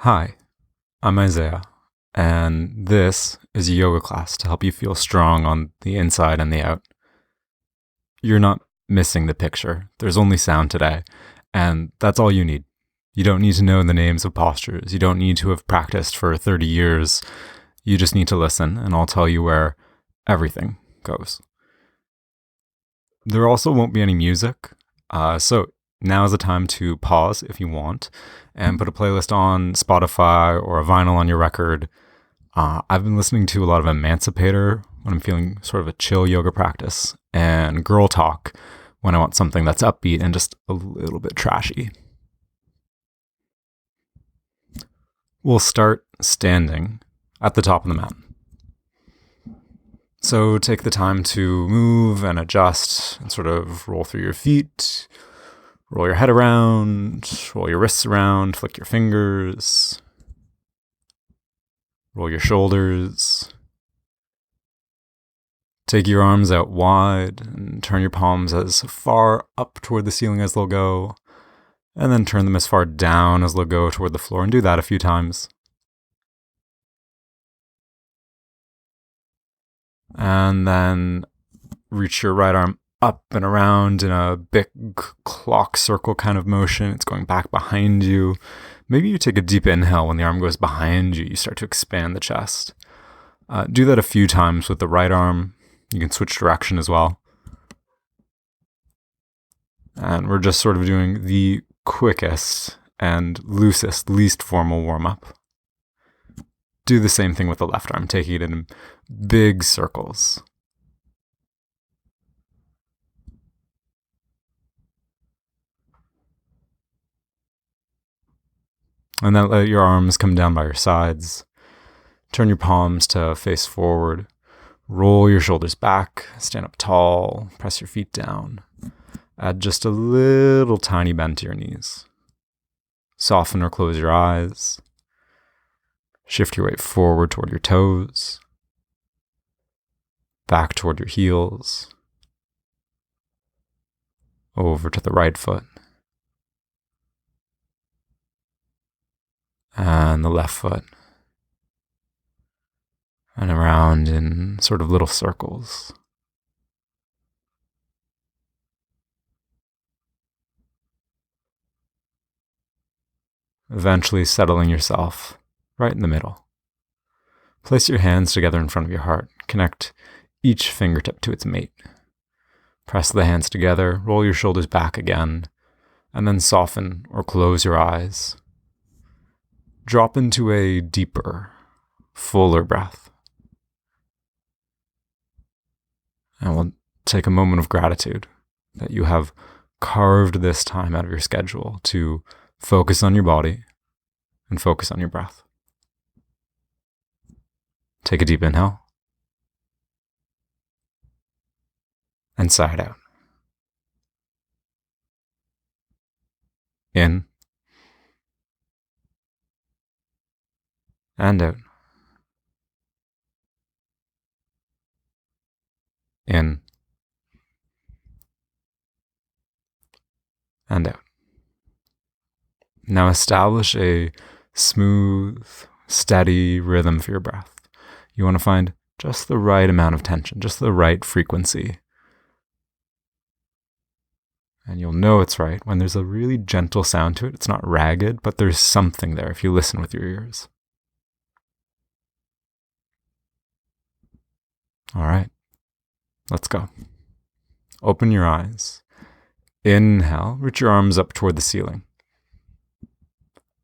Hi, I'm Isaiah, and this is a yoga class to help you feel strong on the inside and the out. You're not missing the picture. There's only sound today, and that's all you need. You don't need to know the names of postures. You don't need to have practiced for 30 years. You just need to listen, and I'll tell you where everything goes. There also won't be any music, so now is the time to pause if you want and put a playlist on Spotify or a vinyl on your record. I've been listening to a lot of Emancipator when I'm feeling sort of a chill yoga practice, and Girl Talk when I want something that's upbeat and just a little bit trashy. We'll start standing at the top of the mat. So take the time to move and adjust and sort of roll through your feet, roll your head around, roll your wrists around, flick your fingers, roll your shoulders. Take your arms out wide and turn your palms as far up toward the ceiling as they'll go, and then turn them as far down as they'll go toward the floor, and do that a few times. And then reach your right arm up and around in a big clock circle kind of motion. It's going back behind you. Maybe you take a deep inhale when the arm goes behind you. You start to expand the chest. Do that a few times with the right arm. You can switch direction as well. And we're just sort of doing the quickest and loosest, least formal warm-up. Do the same thing with the left arm, taking it in big circles. And then let your arms come down by your sides. Turn your palms to face forward. Roll your shoulders back. Stand up tall. Press your feet down. Add just a little tiny bend to your knees. Soften or close your eyes. Shift your weight forward toward your toes. Back toward your heels. Over to the right foot. And the left foot. And around in sort of little circles. Eventually settling yourself right in the middle. Place your hands together in front of your heart. Connect each fingertip to its mate. Press the hands together, roll your shoulders back again, and then soften or close your eyes. Drop into a deeper, fuller breath. And we'll take a moment of gratitude that you have carved this time out of your schedule to focus on your body and focus on your breath. Take a deep inhale and sigh it out. In and out. In and out. Now establish a smooth, steady rhythm for your breath. You want to find just the right amount of tension, just the right frequency. And you'll know it's right when there's a really gentle sound to it. It's not ragged, but there's something there if you listen with your ears. All right, let's go. Open your eyes. Inhale, reach your arms up toward the ceiling.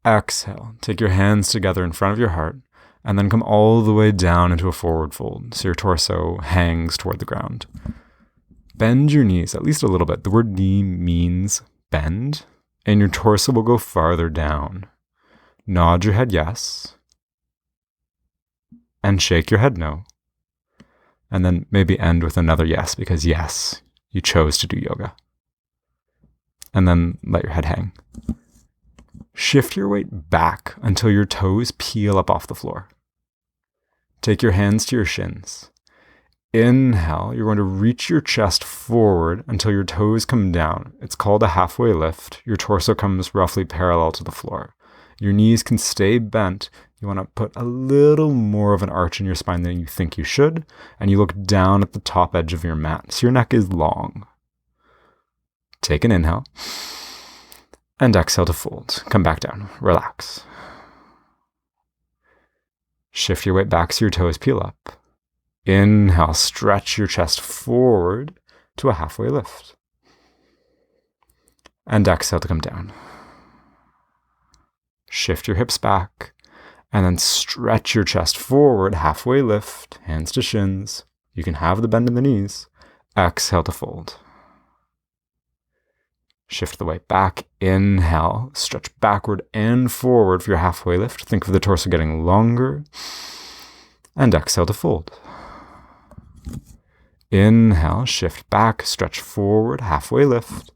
Exhale, take your hands together in front of your heart, and then come all the way down into a forward fold, so your torso hangs toward the ground. Bend your knees at least a little bit. The word knee means bend, and your torso will go farther down. Nod your head yes, and shake your head no. And then maybe end with another yes, because yes, you chose to do yoga. And then let your head hang. Shift your weight back until your toes peel up off the floor. Take your hands to your shins. Inhale, you're going to reach your chest forward until your toes come down. It's called a halfway lift. Your torso comes roughly parallel to the floor. Your knees can stay bent. You want to put a little more of an arch in your spine than you think you should, and you look down at the top edge of your mat, so your neck is long. Take an inhale, and exhale to fold. Come back down. Relax. Shift your weight back so your toes peel up. Inhale, stretch your chest forward to a halfway lift. And exhale to come down. Shift your hips back, and then stretch your chest forward, halfway lift, hands to shins. You can have the bend in the knees. Exhale to fold. Shift the weight back. Inhale, stretch backward and forward for your halfway lift. Think of the torso getting longer. And exhale to fold. Inhale, shift back, stretch forward, halfway lift.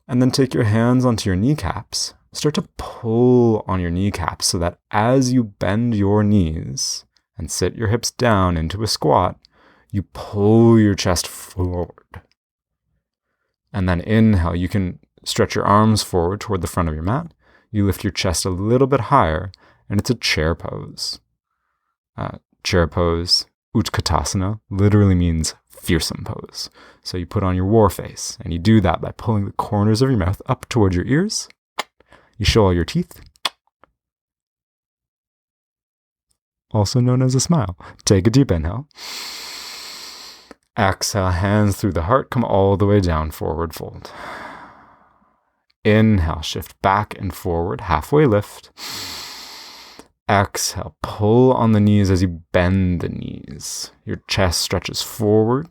And then take your hands onto your kneecaps. Start to pull on your kneecaps so that as you bend your knees and sit your hips down into a squat, you pull your chest forward. And then inhale, you can stretch your arms forward toward the front of your mat. You lift your chest a little bit higher, and it's a chair pose. Chair pose, Utkatasana, literally means fearsome pose. So you put on your war face, and you do that by pulling the corners of your mouth up towards your ears. You show all your teeth, also known as a smile. Take a deep inhale. Exhale, hands through the heart, come all the way down, forward fold. Inhale, shift back and forward, halfway lift. Exhale, pull on the knees as you bend the knees. Your chest stretches forward.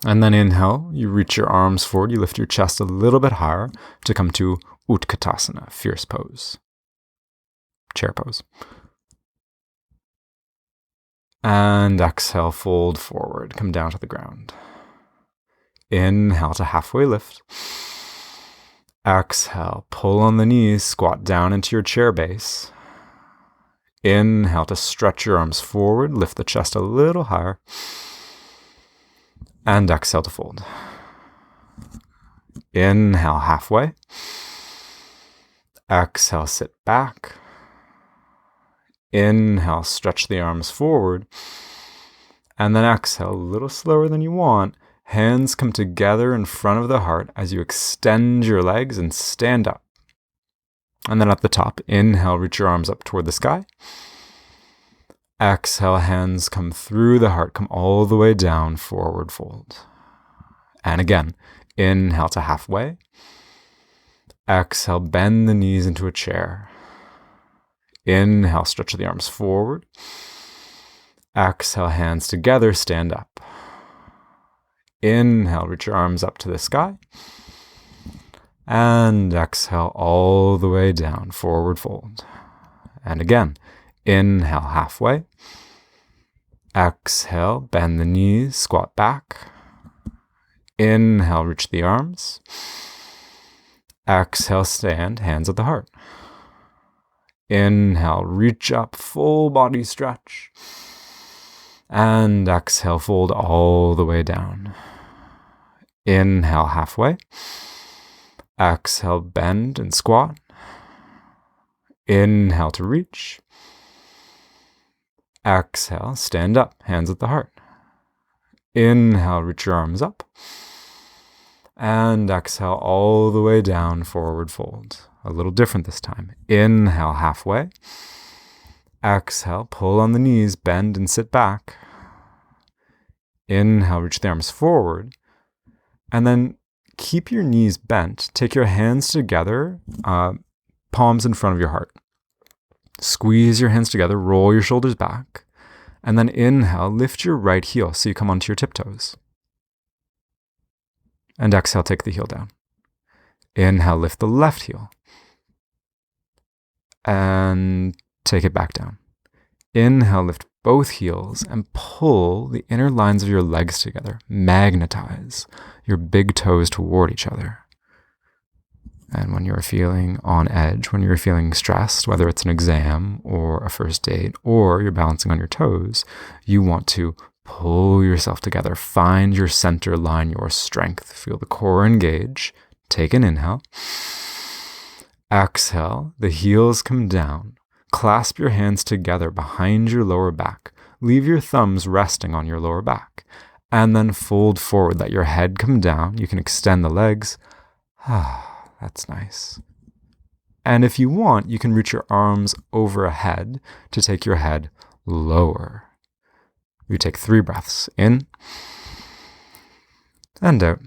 And then inhale, you reach your arms forward, you lift your chest a little bit higher to come to Utkatasana, fierce pose. Chair pose. And exhale, fold forward, come down to the ground. Inhale to halfway lift. Exhale, pull on the knees, squat down into your chair base. Inhale to stretch your arms forward, lift the chest a little higher. And exhale to fold. Inhale, halfway. Exhale, sit back. Inhale, stretch the arms forward. And then exhale, a little slower than you want. Hands come together in front of the heart as you extend your legs and stand up. And then at the top, inhale, reach your arms up toward the sky. Exhale, hands come through the heart, come all the way down, forward fold. And again, inhale to halfway. Exhale, bend the knees into a chair. Inhale, stretch the arms forward. Exhale, hands together, stand up. Inhale, reach your arms up to the sky. And exhale all the way down, forward fold. And again, inhale, halfway. Exhale, bend the knees, squat back. Inhale, reach the arms. Exhale, stand, hands at the heart. Inhale, reach up, full body stretch. And exhale, fold all the way down. Inhale, halfway. Exhale, bend and squat. Inhale to reach. Exhale, stand up, hands at the heart. Inhale, reach your arms up. And exhale all the way down, forward fold. A little different this time. Inhale, halfway. Exhale, pull on the knees, bend and sit back. Inhale, reach the arms forward. And then keep your knees bent. Take your hands together, palms in front of your heart. Squeeze your hands together, roll your shoulders back. And then inhale, lift your right heel so you come onto your tiptoes. And exhale, take the heel down. Inhale, lift the left heel. And take it back down. Inhale, lift both heels and pull the inner lines of your legs together. Magnetize your big toes toward each other. And when you're feeling on edge, when you're feeling stressed, whether it's an exam or a first date, or you're balancing on your toes, you want to pull yourself together. Find your center line, your strength. Feel the core engage. Take an inhale. Exhale, the heels come down. Clasp your hands together behind your lower back. Leave your thumbs resting on your lower back. And then fold forward, let your head come down. You can extend the legs. That's nice. And if you want, you can reach your arms overhead to take your head lower. You take 3 breaths in and out.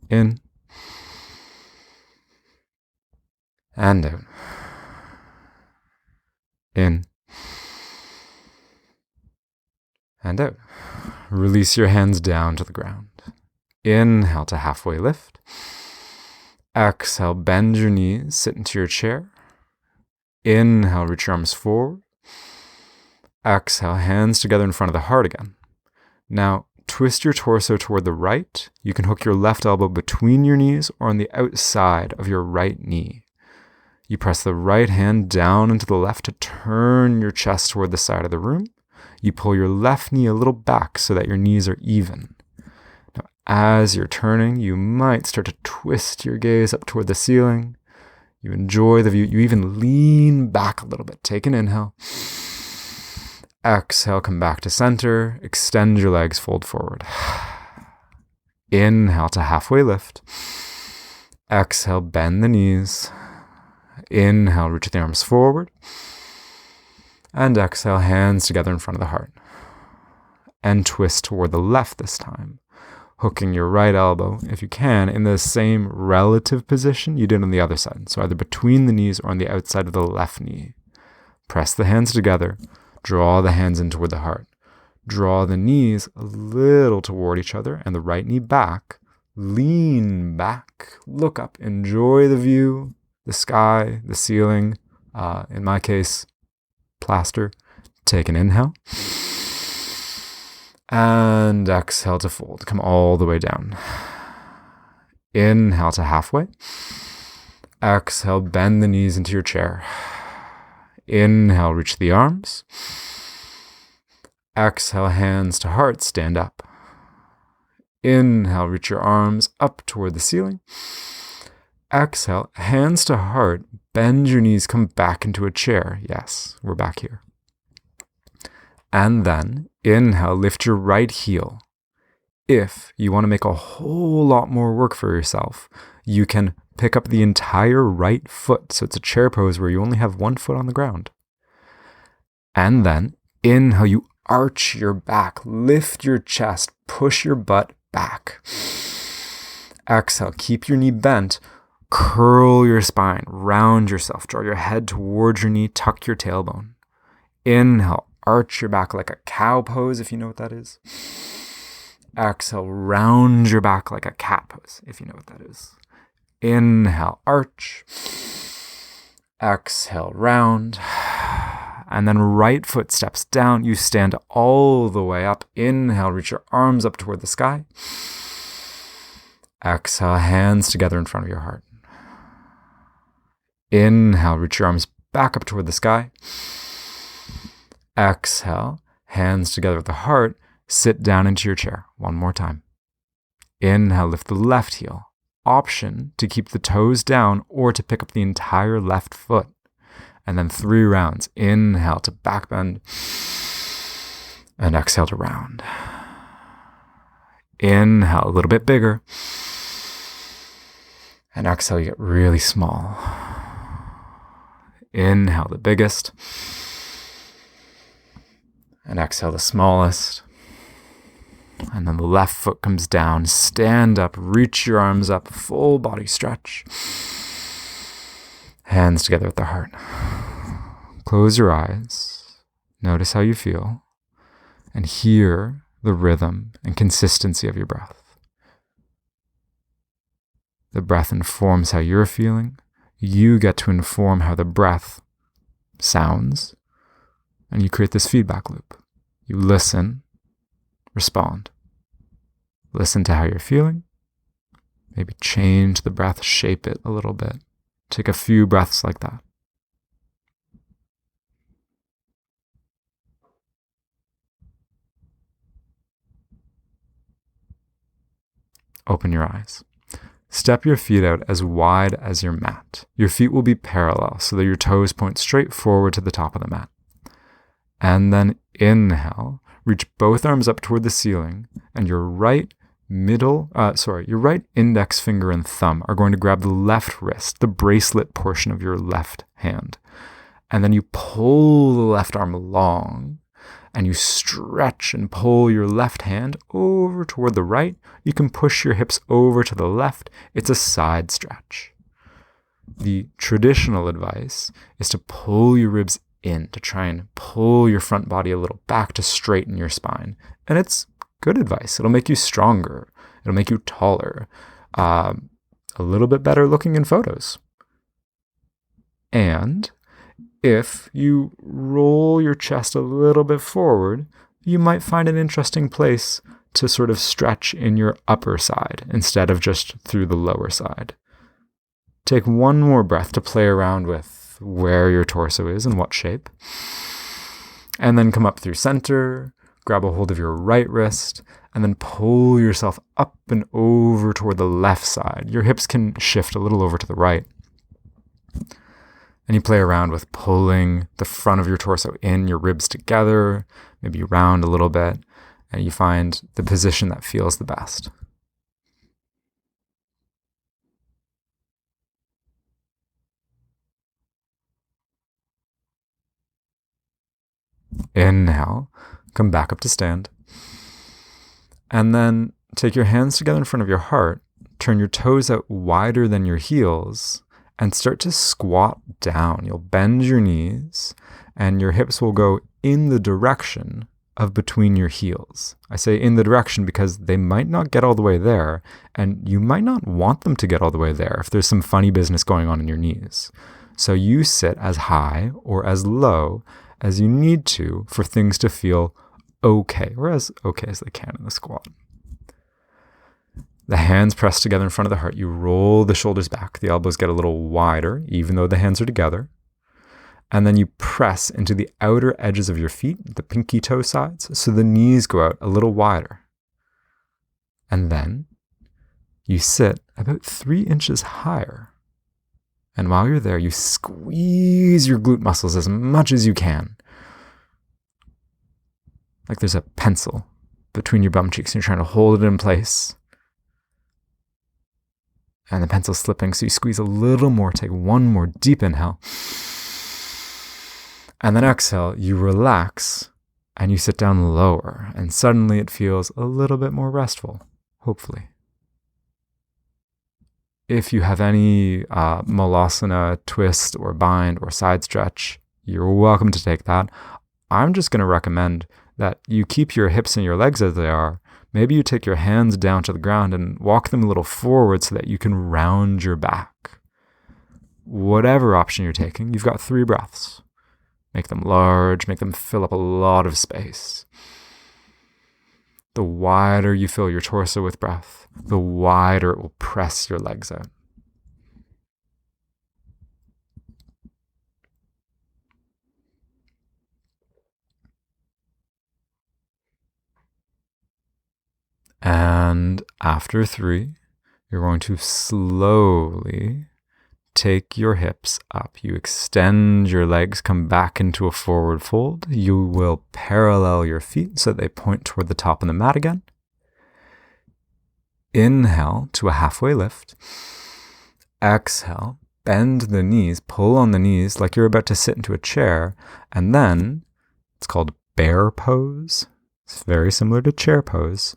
In and out. In and out. Release your hands down to the ground. Inhale to halfway lift. Exhale, bend your knees, sit into your chair. Inhale, reach your arms forward. Exhale, hands together in front of the heart again. Now, twist your torso toward the right. You can hook your left elbow between your knees or on the outside of your right knee. You press the right hand down into the left to turn your chest toward the side of the room. You pull your left knee a little back so that your knees are even. Now, as you're turning, you might start to twist your gaze up toward the ceiling. You enjoy the view. You even lean back a little bit. Take an inhale. Exhale, come back to center. Extend your legs, fold forward. Inhale to halfway lift. Exhale, bend the knees. Inhale, reach the arms forward. And exhale, hands together in front of the heart. And twist toward the left this time. Hooking your right elbow, if you can, in the same relative position you did on the other side. So either between the knees or on the outside of the left knee. Press the hands together. Draw the hands in toward the heart. Draw the knees a little toward each other and the right knee back. Lean back. Look up. Enjoy the view, the sky, the ceiling. In my case, plaster. Take an inhale. And exhale to fold. Come all the way down. Inhale to halfway. Exhale, bend the knees into your chair. Inhale, reach the arms. Exhale, hands to heart, stand up. Inhale, reach your arms up toward the ceiling. Exhale, hands to heart, bend your knees, come back into a chair. Yes, we're back here. And then, inhale, lift your right heel. If you want to make a whole lot more work for yourself, you can pick up the entire right foot. So it's a chair pose where you only have one foot on the ground. And then, inhale, you arch your back, lift your chest, push your butt back. Exhale, keep your knee bent, curl your spine, round yourself, draw your head towards your knee, tuck your tailbone. Inhale, arch your back like a cow pose, if you know what that is. Exhale, round your back like a cat pose, if you know what that is. Inhale, arch. Exhale, round. And then right foot steps down. You stand all the way up. Inhale, reach your arms up toward the sky. Exhale, hands together in front of your heart. Inhale, reach your arms back up toward the sky. Exhale, hands together with the heart. Sit down into your chair. One more time. Inhale, lift the left heel. Option to keep the toes down or to pick up the entire left foot. And then 3 rounds. Inhale to back bend. And exhale to round. Inhale, a little bit bigger. And exhale, you get really small. Inhale, the biggest. And exhale, the smallest. And then the left foot comes down. Stand up, reach your arms up, full body stretch. Hands together at the heart. Close your eyes. Notice how you feel. And hear the rhythm and consistency of your breath. The breath informs how you're feeling. You get to inform how the breath sounds. And you create this feedback loop. You listen. Respond. Listen to how you're feeling. Maybe change the breath, shape it a little bit. Take a few breaths like that. Open your eyes. Step your feet out as wide as your mat. Your feet will be parallel so that your toes point straight forward to the top of the mat. And then inhale, reach both arms up toward the ceiling, and your right index finger and thumb are going to grab the left wrist, the bracelet portion of your left hand. And then you pull the left arm long, and you stretch and pull your left hand over toward the right. You can push your hips over to the left. It's a side stretch. The traditional advice is to pull your ribs in, to try and pull your front body a little back to straighten your spine. And it's good advice. It'll make you stronger. It'll make you taller. A little bit better looking in photos. And if you roll your chest a little bit forward, you might find an interesting place to sort of stretch in your upper side instead of just through the lower side. Take one more breath to play around with where your torso is and what shape. And then come up through center, grab a hold of your right wrist, and then pull yourself up and over toward the left side. Your hips can shift a little over to the right. And you play around with pulling the front of your torso in, your ribs together, maybe round a little bit, and you find the position that feels the best. Inhale, come back up to stand. And then take your hands together in front of your heart, turn your toes out wider than your heels, and start to squat down. You'll bend your knees, and your hips will go in the direction of between your heels. I say in the direction because they might not get all the way there, and you might not want them to get all the way there if there's some funny business going on in your knees. So you sit as high or as low as you need to for things to feel okay, or as okay as they can in the squat. The hands press together in front of the heart. You roll the shoulders back. The elbows get a little wider, even though the hands are together. And then you press into the outer edges of your feet, the pinky toe sides, so the knees go out a little wider. And then you sit about 3 inches higher. And while you're there, you squeeze your glute muscles as much as you can. Like there's a pencil between your bum cheeks and you're trying to hold it in place. And the pencil's slipping, so you squeeze a little more, take one more deep inhale. And then exhale, you relax and you sit down lower. And suddenly it feels a little bit more restful, hopefully. If you have any malasana, twist or bind or side stretch, you're welcome to take that. I'm just going to recommend that you keep your hips and your legs as they are. Maybe you take your hands down to the ground and walk them a little forward so that you can round your back. Whatever option you're taking, you've got 3 breaths. Make them large, make them fill up a lot of space. The wider you fill your torso with breath, the wider it will press your legs out. And after 3, you're going to slowly take your hips up. You extend your legs, come back into a forward fold. You will parallel your feet so they point toward the top of the mat again. Inhale to a halfway lift. Exhale, bend the knees, pull on the knees like you're about to sit into a chair. And then, it's called bear pose. It's very similar to chair pose.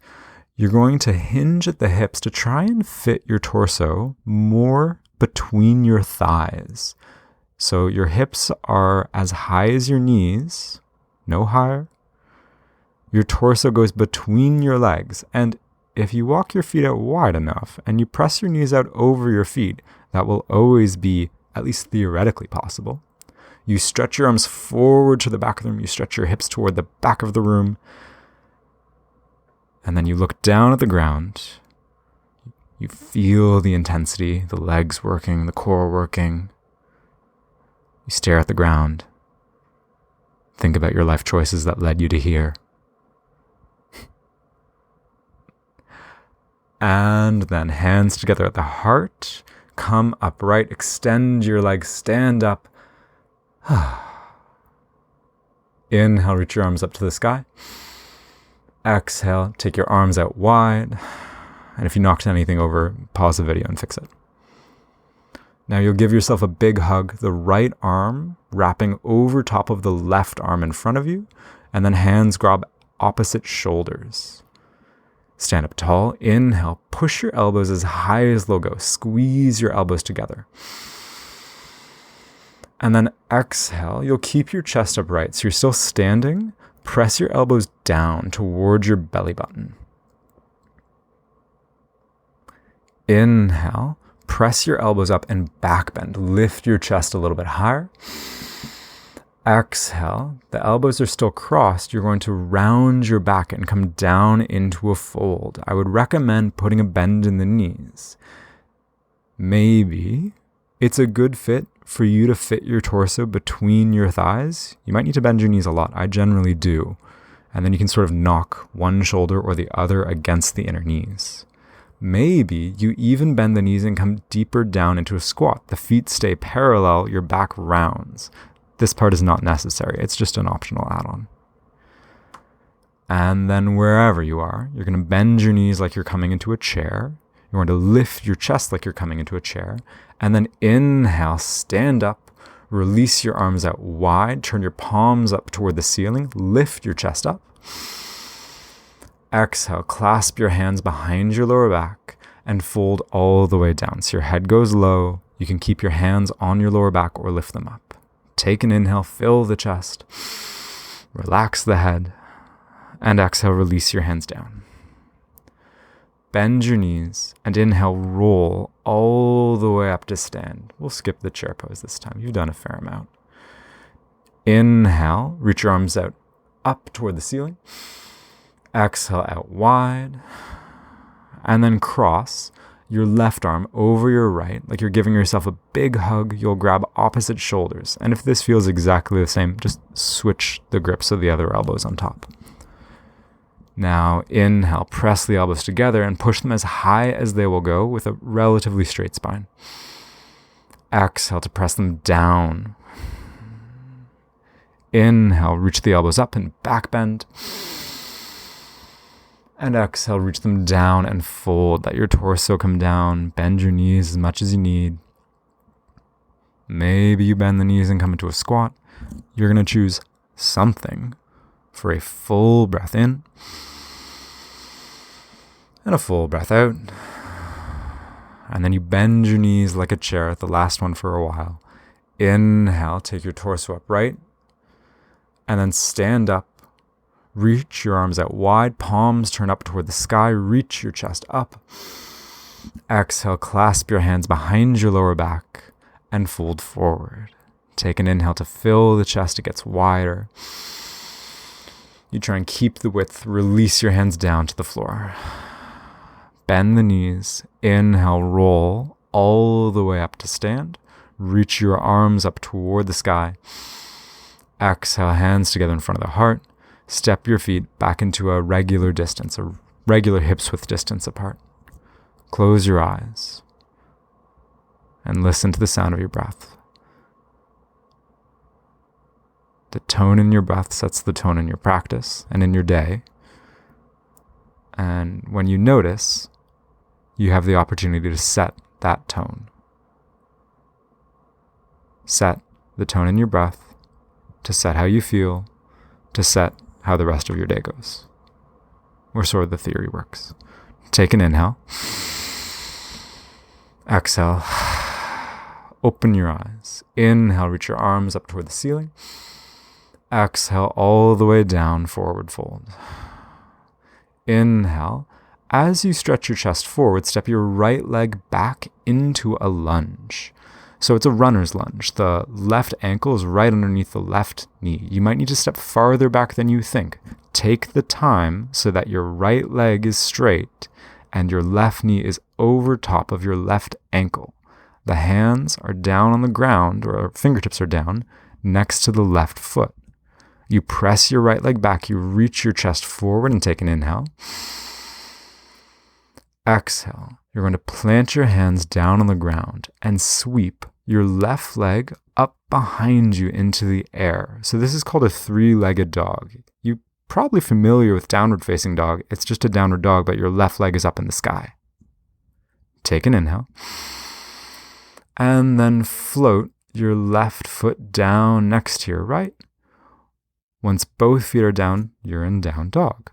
You're going to hinge at the hips to try and fit your torso more between your thighs. So your hips are as high as your knees, no higher. Your torso goes between your legs. And if you walk your feet out wide enough and you press your knees out over your feet, that will always be, at least theoretically, possible. You stretch your arms forward to the back of the room. You stretch your hips toward the back of the room. And then you look down at the ground. You feel the intensity, the legs working, the core working. You stare at the ground. Think about your life choices that led you to here. And then hands together at the heart. Come upright, extend your legs, stand up. Inhale, reach your arms up to the sky. Exhale, take your arms out wide. And if you knocked anything over, pause the video and fix it. Now you'll give yourself a big hug, the right arm wrapping over top of the left arm in front of you, and then hands grab opposite shoulders. Stand up tall. Inhale, push your elbows as high as they'll go. Squeeze your elbows together. And then exhale, you'll keep your chest upright. So you're still standing. Press your elbows down towards your belly button. Inhale, press your elbows up and back bend. Lift your chest a little bit higher. Exhale, the elbows are still crossed. You're going to round your back and come down into a fold. I would recommend putting a bend in the knees. Maybe it's a good fit for you to fit your torso between your thighs. You might need to bend your knees a lot. I generally do. And then you can sort of knock one shoulder or the other against the inner knees. Maybe you even bend the knees and come deeper down into a squat. The feet stay parallel, your back rounds. This part is not necessary. It's just an optional add-on. And then wherever you are, you're going to bend your knees like you're coming into a chair. You're going to lift your chest like you're coming into a chair. And then inhale, stand up, release your arms out wide, turn your palms up toward the ceiling, lift your chest up. Exhale, clasp your hands behind your lower back and fold all the way down. So your head goes low. You can keep your hands on your lower back or lift them up. Take an inhale, fill the chest, relax the head, and exhale, release your hands down. Bend your knees and inhale, roll all the way up to stand. We'll skip the chair pose this time. You've done a fair amount. Inhale, reach your arms out up toward the ceiling. Exhale out wide, and then cross your left arm over your right, like you're giving yourself a big hug. You'll grab opposite shoulders. And if this feels exactly the same, just switch the grips of the other elbows on top. Now inhale, press the elbows together and push them as high as they will go with a relatively straight spine. Exhale to press them down. Inhale, reach the elbows up and back bend. And exhale, reach them down and fold. Let your torso come down. Bend your knees as much as you need. Maybe you bend the knees and come into a squat. You're going to choose something for a full breath in and a full breath out. And then you bend your knees like a chair, the last one for a while. Inhale, take your torso upright, and then stand up. Reach your arms out wide, palms turn up toward the sky, reach your chest up. Exhale, clasp your hands behind your lower back and fold forward. Take an inhale to fill the chest, it gets wider. You try and keep the width, release your hands down to the floor. Bend the knees, inhale, roll all the way up to stand. Reach your arms up toward the sky. Exhale, hands together in front of the heart. Step your feet back into a regular distance, a regular hips-width distance apart. Close your eyes and listen to the sound of your breath. The tone in your breath sets the tone in your practice and in your day. And when you notice, you have the opportunity to set that tone. Set the tone in your breath, to set how you feel, to set how the rest of your day goes, or sort of the theory works. Take an inhale. Exhale. Open your eyes. Inhale, reach your arms up toward the ceiling. Exhale, all the way down, forward fold. Inhale. As you stretch your chest forward, step your right leg back into a lunge. So it's a runner's lunge. The left ankle is right underneath the left knee. You might need to step farther back than you think. Take the time so that your right leg is straight and your left knee is over top of your left ankle. The hands are down on the ground, or fingertips are down, next to the left foot. You press your right leg back, you reach your chest forward and take an inhale. Exhale. You're going to plant your hands down on the ground and sweep your left leg up behind you into the air. So this is called a three-legged dog. You're probably familiar with downward facing dog. It's just a downward dog, but your left leg is up in the sky. Take an inhale. And then float your left foot down next to your right. Once both feet are down, you're in down dog.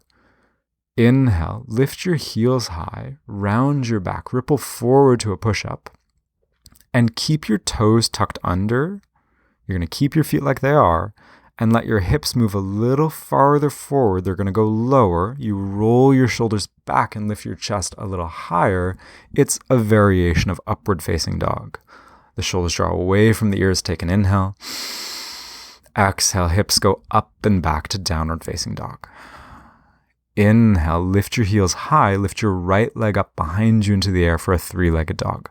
Inhale, lift your heels high, round your back, ripple forward to a push-up, and keep your toes tucked under. You're going to keep your feet like they are, and let your hips move a little farther forward. They're going to go lower. You roll your shoulders back and lift your chest a little higher. It's a variation of upward facing dog. The shoulders draw away from the ears. Take an inhale. Exhale, hips go up and back to downward facing dog. Inhale, lift your heels high, lift your right leg up behind you into the air for a three-legged dog.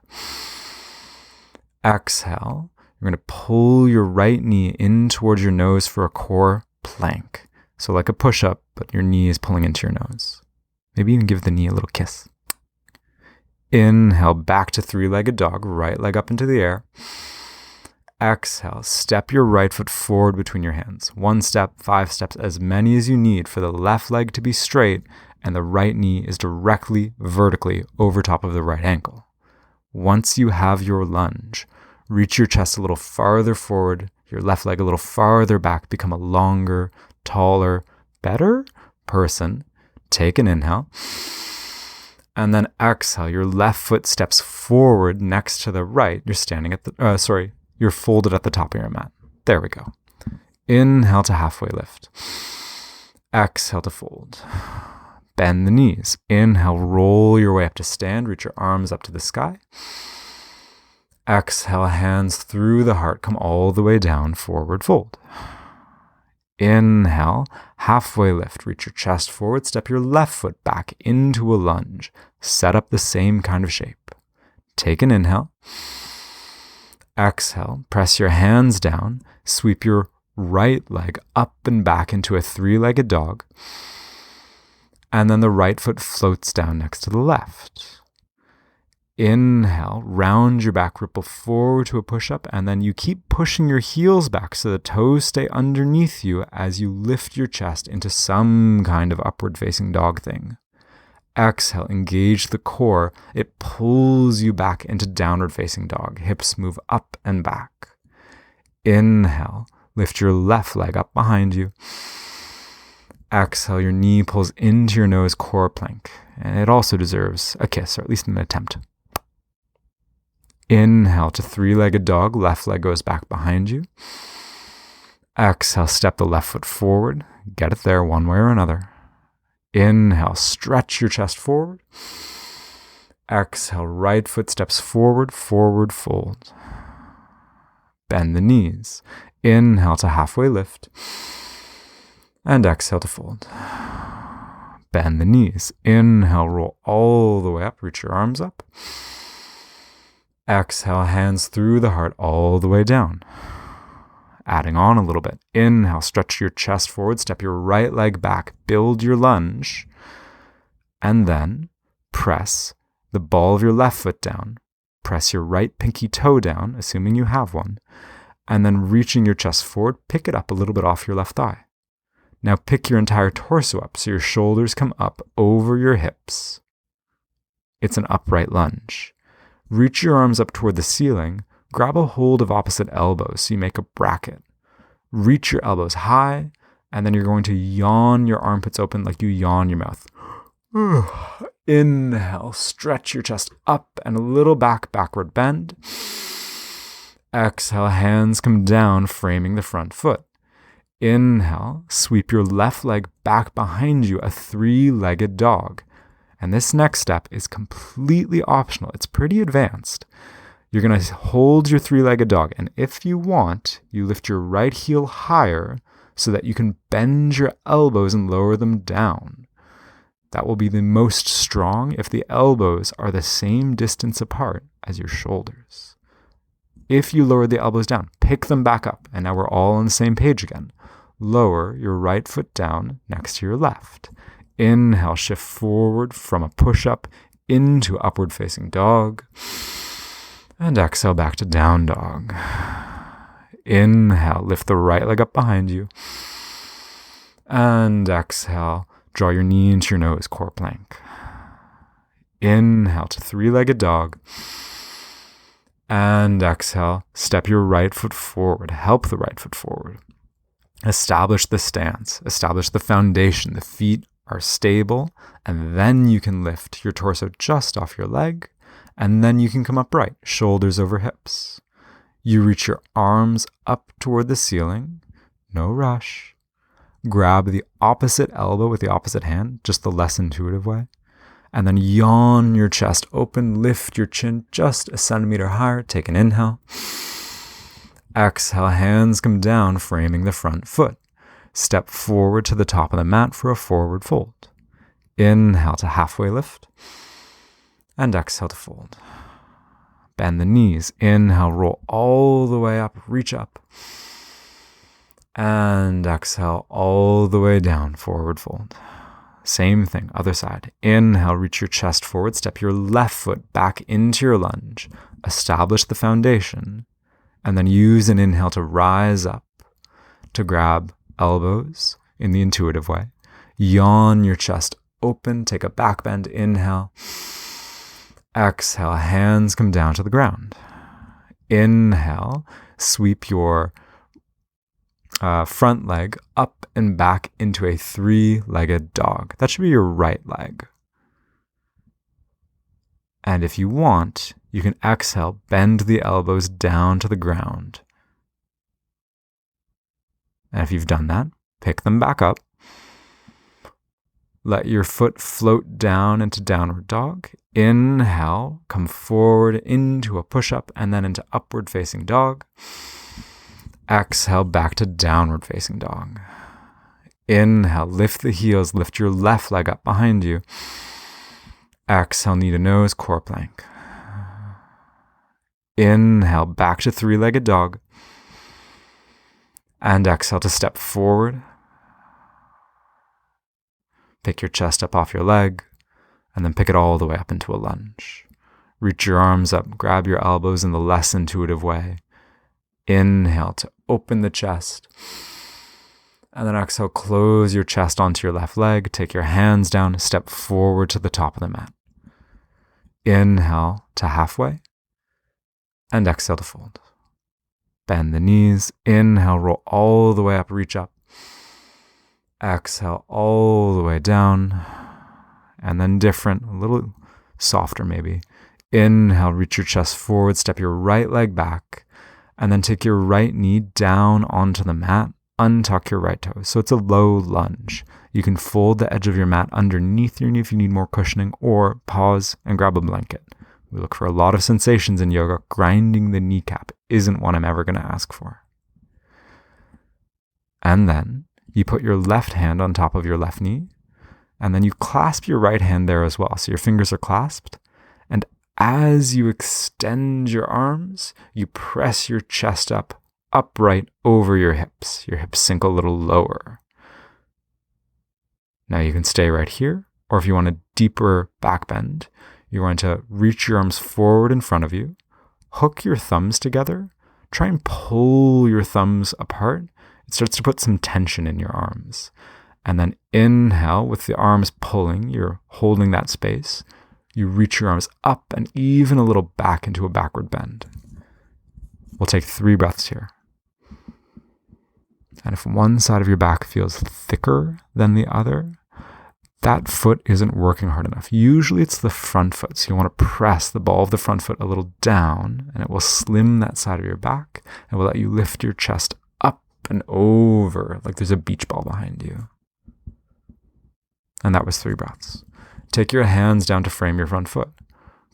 Exhale, you're going to pull your right knee in towards your nose for a core plank. So like a push-up, but your knee is pulling into your nose. Maybe even give the knee a little kiss. Inhale, back to three-legged dog, right leg up into the air. Exhale, step your right foot forward between your hands. 1 step, 5 steps, as many as you need for the left leg to be straight and the right knee is directly vertically over top of the right ankle. Once you have your lunge, reach your chest a little farther forward, your left leg a little farther back, become a longer, taller, better person. Take an inhale. And then exhale, your left foot steps forward next to the right. You're standing at the, you're folded at the top of your mat. There we go. Inhale to halfway lift. Exhale to fold. Bend the knees. Inhale, roll your way up to stand. Reach your arms up to the sky. Exhale, hands through the heart. Come all the way down, forward fold. Inhale, halfway lift. Reach your chest forward. Step your left foot back into a lunge. Set up the same kind of shape. Take an inhale. Exhale, press your hands down, sweep your right leg up and back into a three-legged dog, and then the right foot floats down next to the left. Inhale, round your back, ripple forward to a push-up, and then you keep pushing your heels back so the toes stay underneath you as you lift your chest into some kind of upward-facing dog thing. Exhale, engage the core. It pulls you back into downward facing dog. Hips move up and back. Inhale, lift your left leg up behind you. Exhale, your knee pulls into your nose, core plank. And it also deserves a kiss, or at least an attempt. Inhale to three-legged dog. Left leg goes back behind you. Exhale, step the left foot forward. Get it there one way or another. Inhale, stretch your chest forward. Exhale, right foot steps forward, forward fold. Bend the knees. Inhale to halfway lift. And exhale to fold. Bend the knees. Inhale, roll all the way up. Reach your arms up. Exhale, hands through the heart all the way down. Adding on a little bit. Inhale, stretch your chest forward, step your right leg back, build your lunge, and then press the ball of your left foot down. Press your right pinky toe down, assuming you have one, and then reaching your chest forward, pick it up a little bit off your left thigh. Now pick your entire torso up so your shoulders come up over your hips. It's an upright lunge. Reach your arms up toward the ceiling. Grab a hold of opposite elbows so you make a bracket. Reach your elbows high, and then you're going to yawn your armpits open like you yawn your mouth. Inhale, stretch your chest up and a little back, backward bend. Exhale, hands come down, framing the front foot. Inhale, sweep your left leg back behind you, a three-legged dog. And this next step is completely optional. It's pretty advanced. You're going to hold your three-legged dog, and if you want, you lift your right heel higher so that you can bend your elbows and lower them down. That will be the most strong if the elbows are the same distance apart as your shoulders. If you lower the elbows down, pick them back up, and now we're all on the same page again. Lower your right foot down next to your left. Inhale, shift forward from a push-up into upward facing dog. And exhale back to down dog. Inhale, lift the right leg up behind you. And exhale, draw your knee into your nose, core plank. Inhale to three-legged dog. And exhale, step your right foot forward. Help the right foot forward. Establish the stance. Establish the foundation. The feet are stable. And then you can lift your torso just off your leg. And then you can come upright, shoulders over hips. You reach your arms up toward the ceiling. No rush. Grab the opposite elbow with the opposite hand, just the less intuitive way. And then yawn your chest open, lift your chin just a centimeter higher. Take an inhale. Exhale, hands come down, framing the front foot. Step forward to the top of the mat for a forward fold. Inhale to halfway lift. And exhale to fold. Bend the knees. Inhale, roll all the way up, reach up. And exhale all the way down, forward fold. Same thing, other side. Inhale, reach your chest forward, step your left foot back into your lunge. Establish the foundation, and then use an inhale to rise up, to grab elbows in the intuitive way. Yawn your chest open, take a back bend, inhale. Exhale, hands come down to the ground. Inhale, sweep your front leg up and back into a three-legged dog. That should be your right leg. And if you want, you can exhale, bend the elbows down to the ground. And if you've done that, pick them back up. Let your foot float down into downward dog. Inhale, come forward into a push-up and then into upward facing dog. Exhale, back to downward facing dog. Inhale, lift the heels, lift your left leg up behind you. Exhale, knee to nose, core plank. Inhale, back to three-legged dog. And exhale to step forward. Pick your chest up off your leg, and then pick it all the way up into a lunge. Reach your arms up, grab your elbows in the less intuitive way. Inhale to open the chest. And then exhale, close your chest onto your left leg. Take your hands down, step forward to the top of the mat. Inhale to halfway. And exhale to fold. Bend the knees. Inhale, roll all the way up, reach up. Exhale all the way down. And then different, a little softer maybe. Inhale, reach your chest forward, step your right leg back. And then take your right knee down onto the mat, untuck your right toe. So it's a low lunge. You can fold the edge of your mat underneath your knee if you need more cushioning, or pause and grab a blanket. We look for a lot of sensations in yoga. Grinding the kneecap isn't one I'm ever going to ask for. And then you put your left hand on top of your left knee, and then you clasp your right hand there as well. So your fingers are clasped. And as you extend your arms, you press your chest up, upright over your hips. Your hips sink a little lower. Now you can stay right here, or if you want a deeper back bend, you're going to reach your arms forward in front of you, hook your thumbs together, try and pull your thumbs apart. It starts to put some tension in your arms. And then inhale with the arms pulling, you're holding that space. You reach your arms up and even a little back into a backward bend. We'll take 3 breaths here. And if one side of your back feels thicker than the other, that foot isn't working hard enough. Usually it's the front foot. So you want to press the ball of the front foot a little down, and it will slim that side of your back and will let you lift your chest up and over like there's a beach ball behind you. And that was 3 breaths. Take your hands down to frame your front foot.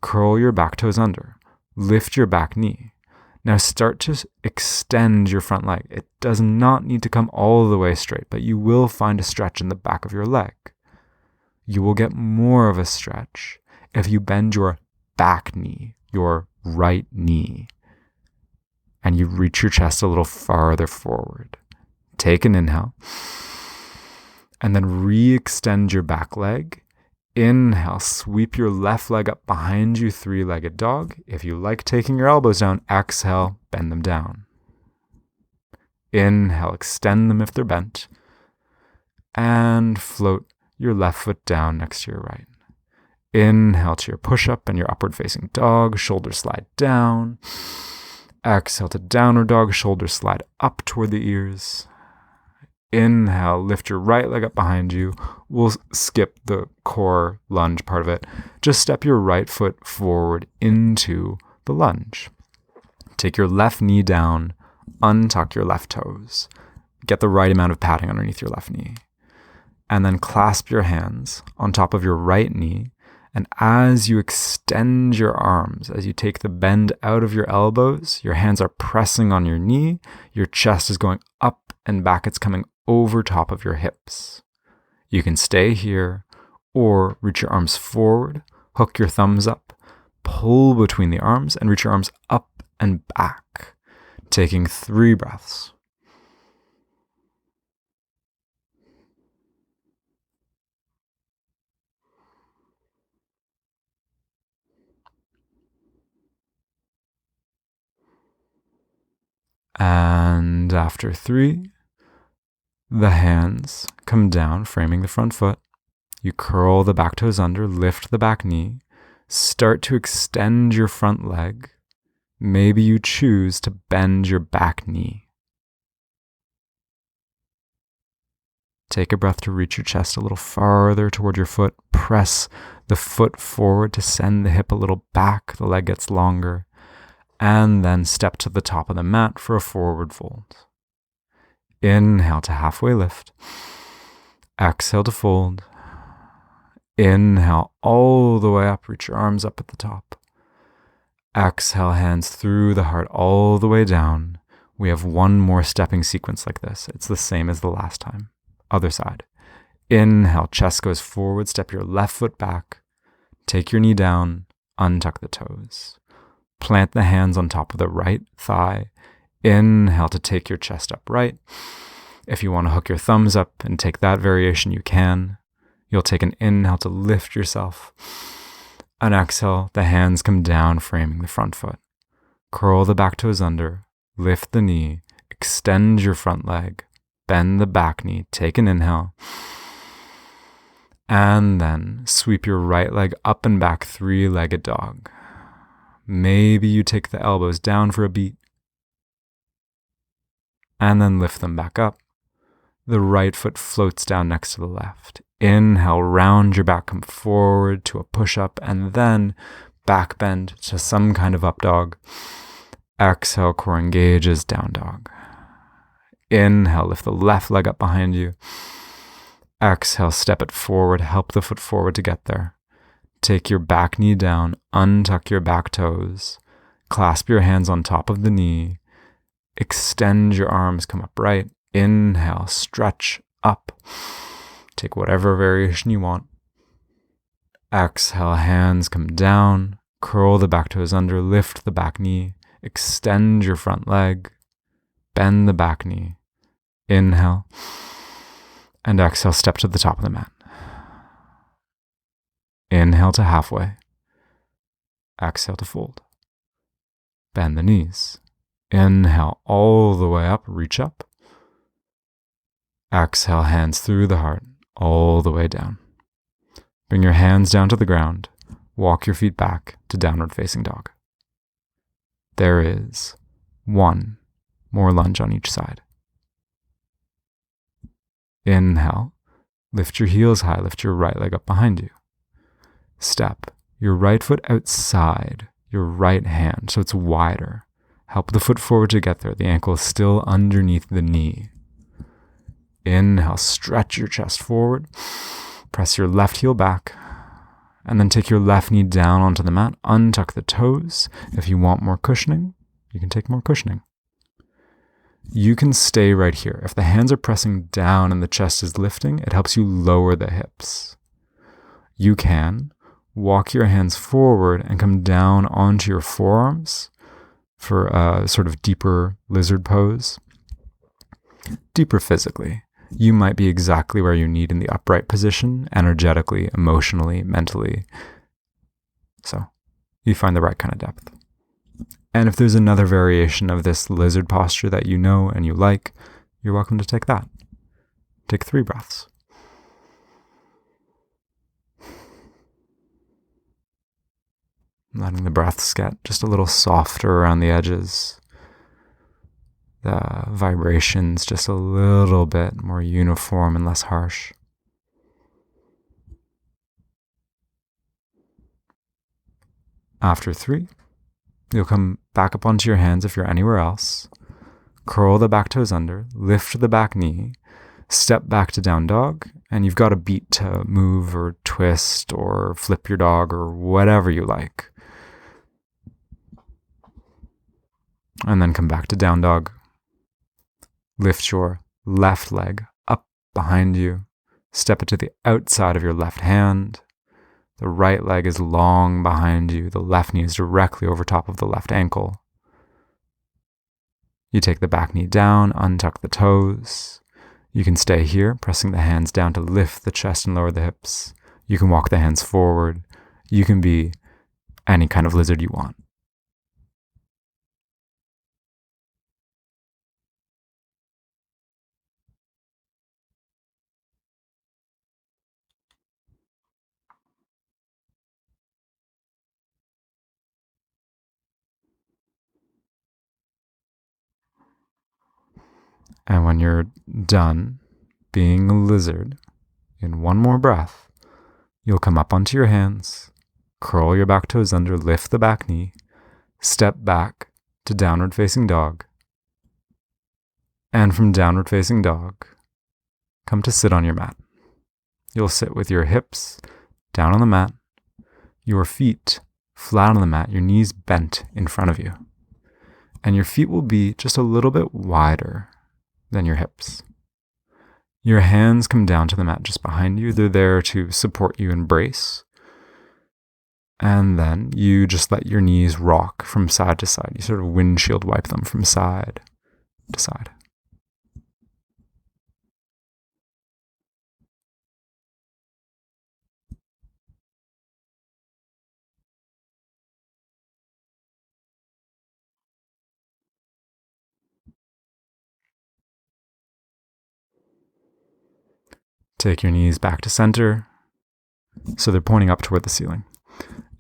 Curl your back toes under. Lift your back knee. Now start to extend your front leg. It does not need to come all the way straight, but you will find a stretch in the back of your leg. You will get more of a stretch if you bend your back knee, your right knee, and you reach your chest a little farther forward. Take an inhale, and then re-extend your back leg Inhale, sweep your left leg up behind you, three-legged dog. If you like taking your elbows down, exhale, bend them down. Inhale, extend them if they're bent. And float your left foot down next to your right. Inhale to your push-up and your upward-facing dog, shoulders slide down. Exhale to downward dog, shoulders slide up toward the ears. Inhale, lift your right leg up behind you. We'll skip the core lunge part of it. Just step your right foot forward into the lunge. Take your left knee down, untuck your left toes. Get the right amount of padding underneath your left knee. And then clasp your hands on top of your right knee. And as you extend your arms, as you take the bend out of your elbows, your hands are pressing on your knee. Your chest is going up and back. It's coming over top of your hips. You can stay here or reach your arms forward, hook your thumbs up, pull between the arms, and reach your arms up and back, taking 3 breaths. And after 3, the hands come down, framing the front foot. You curl the back toes under, lift the back knee, start to extend your front leg. Maybe you choose to bend your back knee. Take a breath to reach your chest a little farther toward your foot. Press the foot forward to send the hip a little back. The leg gets longer. And then step to the top of the mat for a forward fold. Inhale to halfway lift. Exhale to fold. Inhale all the way up. Reach your arms up at the top. Exhale, hands through the heart all the way down. We have one more stepping sequence like this. It's the same as the last time. Other side. Inhale, chest goes forward. Step your left foot back. Take your knee down. Untuck the toes. Plant the hands on top of the right thigh. Inhale to take your chest upright. If you want to hook your thumbs up and take that variation, you can. You'll take an inhale to lift yourself. An exhale, the hands come down, framing the front foot. Curl the back toes under, lift the knee, extend your front leg, bend the back knee, take an inhale. And then sweep your right leg up and back, 3-legged dog. Maybe you take the elbows down for a beat. And then lift them back up. The right foot floats down next to the left. Inhale, round your back, come forward to a push-up, and then back bend to some kind of up dog. Exhale, core engages, down dog. Inhale, lift the left leg up behind you. Exhale, step it forward, help the foot forward to get there. Take your back knee down, untuck your back toes, clasp your hands on top of the knee, extend your arms, come upright. Inhale, stretch up. Take whatever variation you want. Exhale, hands come down, curl the back toes under, lift the back knee, extend your front leg, bend the back knee. Inhale, and exhale, step to the top of the mat. Inhale to halfway. Exhale to fold. Bend the knees. Inhale all the way up, reach up. Exhale, hands through the heart, all the way down. Bring your hands down to the ground. Walk your feet back to downward facing dog. There is 1 more lunge on each side. Inhale, lift your heels high, lift your right leg up behind you. Step your right foot outside your right hand so it's wider. Help the foot forward to get there. The ankle is still underneath the knee. Inhale, stretch your chest forward. Press your left heel back. And then take your left knee down onto the mat. Untuck the toes. If you want more cushioning, you can take more cushioning. You can stay right here. If the hands are pressing down and the chest is lifting, it helps you lower the hips. You can walk your hands forward and come down onto your forearms for a sort of deeper lizard pose. Deeper physically. You might be exactly where you need in the upright position, energetically, emotionally, mentally. So you find the right kind of depth. And if there's another variation of this lizard posture that you know and you like, you're welcome to take that. Take 3 breaths. Letting the breaths get just a little softer around the edges. The vibrations just a little bit more uniform and less harsh. After 3, you'll come back up onto your hands if you're anywhere else. Curl the back toes under, lift the back knee, step back to down dog, and you've got a beat to move or twist or flip your dog or whatever you like. And then come back to down dog. Lift your left leg up behind you. Step it to the outside of your left hand. The right leg is long behind you. The left knee is directly over top of the left ankle. You take the back knee down, untuck the toes. You can stay here, pressing the hands down to lift the chest and lower the hips. You can walk the hands forward. You can be any kind of lizard you want. And when you're done being a lizard, in one more breath, you'll come up onto your hands, curl your back toes under, lift the back knee, step back to downward facing dog. And from downward facing dog, come to sit on your mat. You'll sit with your hips down on the mat, your feet flat on the mat, your knees bent in front of you. And your feet will be just a little bit wider than your hips. Your hands come down to the mat just behind you. They're there to support you and brace. And then you just let your knees rock from side to side. You sort of windshield wipe them from side to side. Take your knees back to center, so they're pointing up toward the ceiling.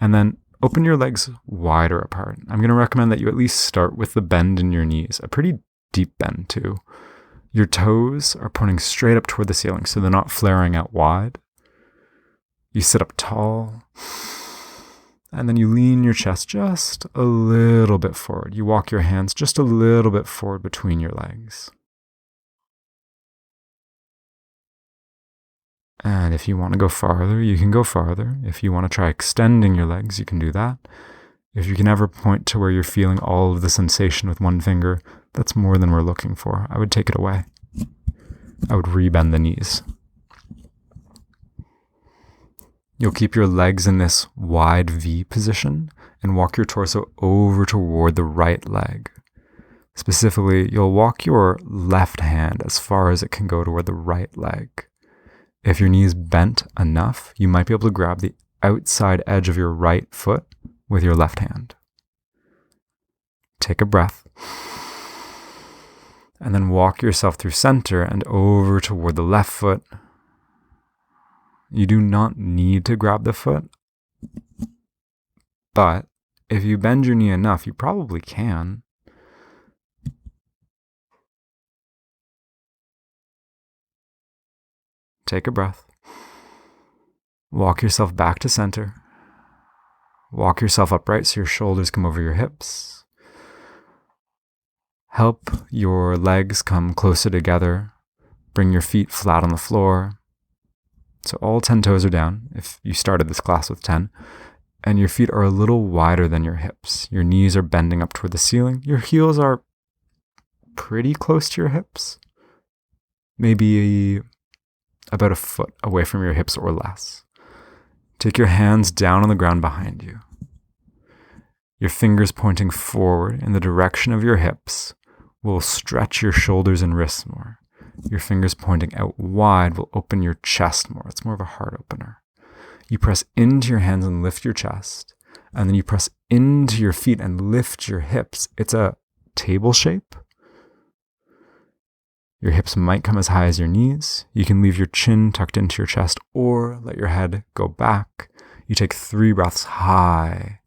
And then open your legs wider apart. I'm going to recommend that you at least start with the bend in your knees, a pretty deep bend too. Your toes are pointing straight up toward the ceiling, so they're not flaring out wide. You sit up tall, and then you lean your chest just a little bit forward. You walk your hands just a little bit forward between your legs. And if you want to go farther, you can go farther. If you want to try extending your legs, you can do that. If you can ever point to where you're feeling all of the sensation with one finger, that's more than we're looking for. I would take it away. I would rebend the knees. You'll keep your legs in this wide V position and walk your torso over toward the right leg. Specifically, you'll walk your left hand as far as it can go toward the right leg. If your knee is bent enough, you might be able to grab the outside edge of your right foot with your left hand. Take a breath. And then walk yourself through center and over toward the left foot. You do not need to grab the foot, but if you bend your knee enough, you probably can. Take a breath. Walk yourself back to center. Walk yourself upright so your shoulders come over your hips. Help your legs come closer together. Bring your feet flat on the floor. So all 10 toes are down, if you started this class with 10. And your feet are a little wider than your hips. Your knees are bending up toward the ceiling. Your heels are pretty close to your hips. Maybe about a foot away from your hips or less. Take your hands down on the ground behind you. Your fingers pointing forward in the direction of your hips will stretch your shoulders and wrists more. Your fingers pointing out wide will open your chest more. It's more of a heart opener. You press into your hands and lift your chest. And then you press into your feet and lift your hips. It's a table shape. Your hips might come as high as your knees. You can leave your chin tucked into your chest or let your head go back. You take 3 breaths high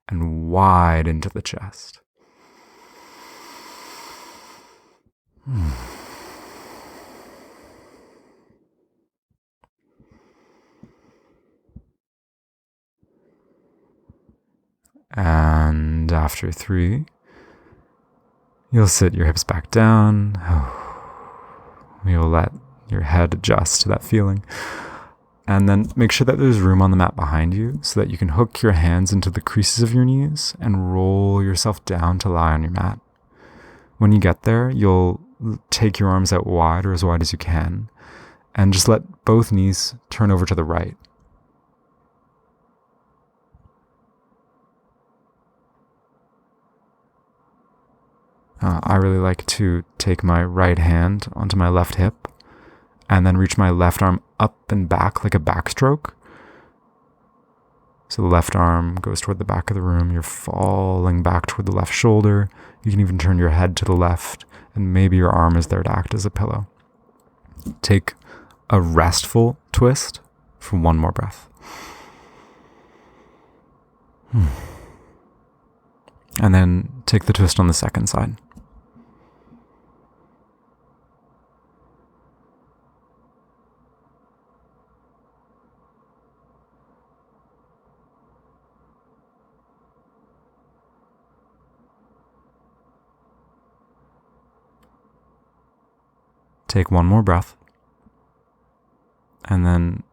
and wide into the chest. And after 3, you'll sit your hips back down. You'll let your head adjust to that feeling. And then make sure that there's room on the mat behind you so that you can hook your hands into the creases of your knees and roll yourself down to lie on your mat. When you get there, you'll take your arms out wide or as wide as you can and just let both knees turn over to the right. I really like to take my right hand onto my left hip and then reach my left arm up and back like a backstroke. So the left arm goes toward the back of the room. You're falling back toward the left shoulder. You can even turn your head to the left, and maybe your arm is there to act as a pillow. Take a restful twist for 1 more breath. And then take the twist on the second side. Take 1 more breath. And then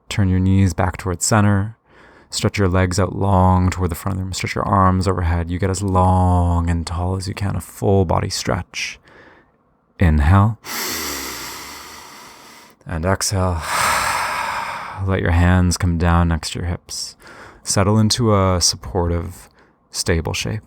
turn your knees back towards center. Stretch your legs out long toward the front of the room. Stretch your arms overhead. You get as long and tall as you can. A full body stretch. Inhale. And exhale. Let your hands come down next to your hips. Settle into a supportive, stable shape.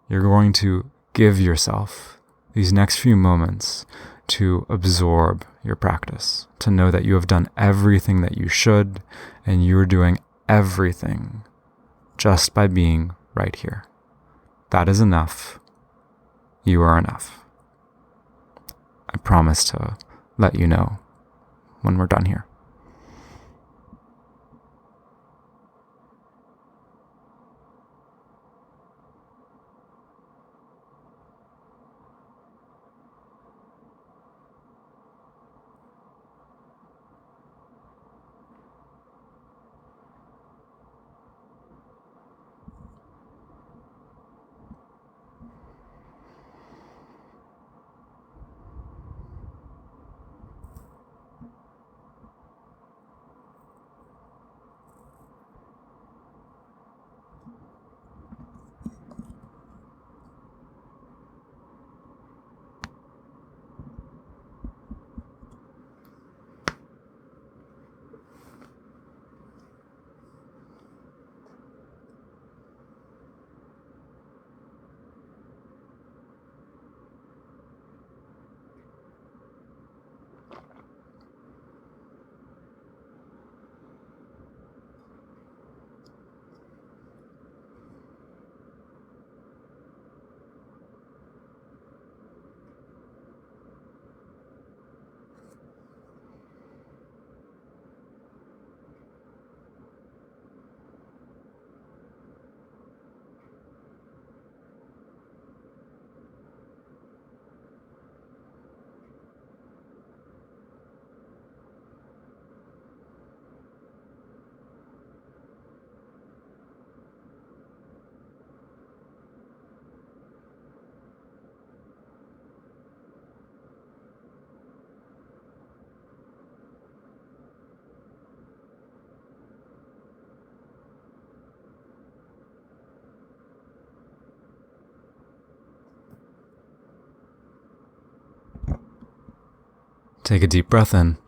You're going to give yourself these next few moments to absorb your practice, to know that you have done everything that you should, and you're doing everything just by being right here. That is enough. You are enough. I promise to let you know when we're done here. Take a deep breath in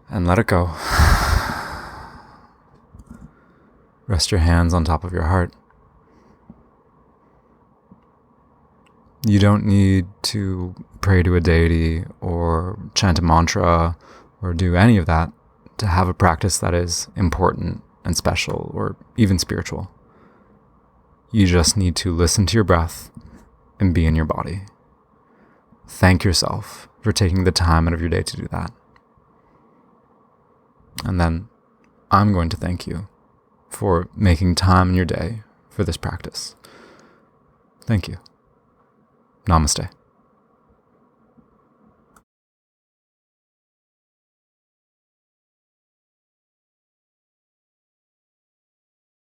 and let it go. Rest your hands on top of your heart. You don't need to pray to a deity or chant a mantra or do any of that to have a practice that is important and special or even spiritual. You just need to listen to your breath and be in your body. Thank yourself for taking the time out of your day to do that. And then I'm going to thank you for making time in your day for this practice. Thank you. Namaste.